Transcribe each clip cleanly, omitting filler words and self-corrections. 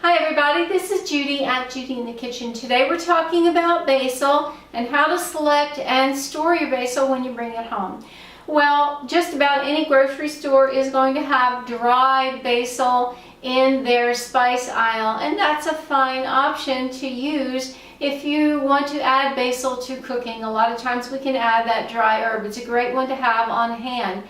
Hi everybody, this is Judy at Judy in the Kitchen. Today we're talking about basil and how to select and store your basil when you bring it home. Well, just about any grocery store is going to have dried basil in their spice aisle, and that's a fine option to use if you want to add basil to cooking. A lot of times we can add that dry herb. It's a great one to have on hand.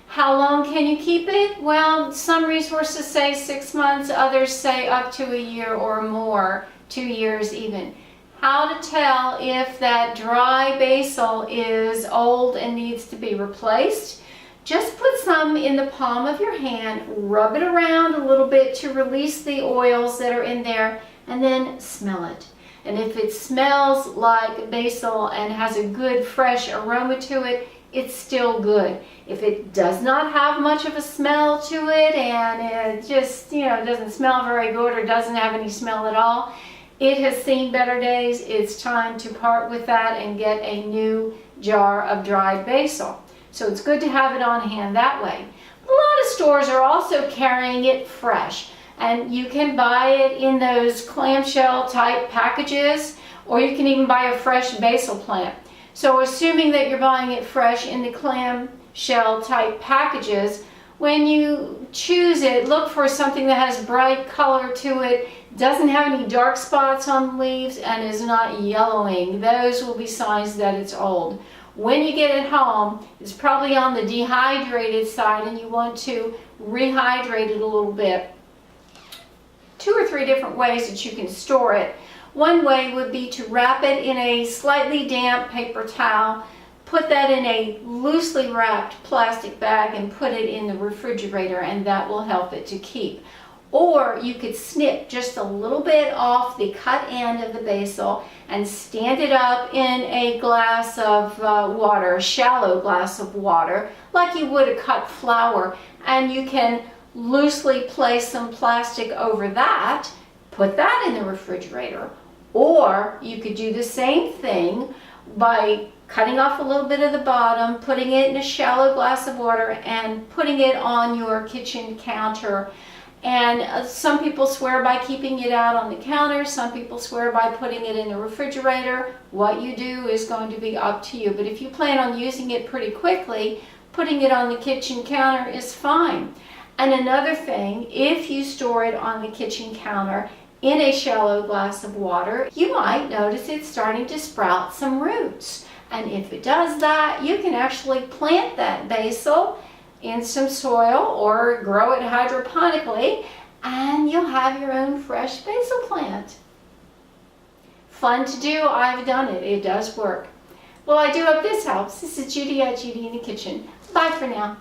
How long can you keep it? Well, some resources say 6 months, others say up to a year or more, 2 years even. How to tell if that dry basil is old and needs to be replaced? Just put some in the palm of your hand, rub it around a little bit to release the oils that are in there, and then smell it. And if it smells like basil and has a good fresh aroma to it, it's still good. If it does not have much of a smell to it and it just, doesn't smell very good or doesn't have any smell at all, it has seen better days. It's time to part with that and get a new jar of dried basil. So it's good to have it on hand that way. A lot of stores are also carrying it fresh, and you can buy it in those clamshell type packages, or you can even buy a fresh basil plant. So assuming that you're buying it fresh in the clamshell type packages, when you choose it, look for something that has bright color to it, doesn't have any dark spots on the leaves, and is not yellowing. Those will be signs that it's old. When you get it home, it's probably on the dehydrated side and you want to rehydrate it a little bit. 2 or 3 different ways that you can store it. One way would be to wrap it in a slightly damp paper towel, put that in a loosely wrapped plastic bag and put it in the refrigerator, and that will help it to keep. Or you could snip just a little bit off the cut end of the basil and stand it up in a glass of water, a shallow glass of water, like you would a cut flower, and you can loosely place some plastic over that, put that in the refrigerator. Or you could do the same thing by cutting off a little bit of the bottom, putting it in a shallow glass of water, and putting it on your kitchen counter. And some people swear by keeping it out on the counter. Some people swear by putting it in the refrigerator. What you do is going to be up to you. But if you plan on using it pretty quickly, putting it on the kitchen counter is fine. And another thing, if you store it on the kitchen counter in a shallow glass of water, you might notice it's starting to sprout some roots. And if it does that, you can actually plant that basil in some soil or grow it hydroponically, and you'll have your own fresh basil plant. Fun to do. I've done it. It does work. Well, I do hope this helps. This is Judy at Judy in the Kitchen. Bye for now.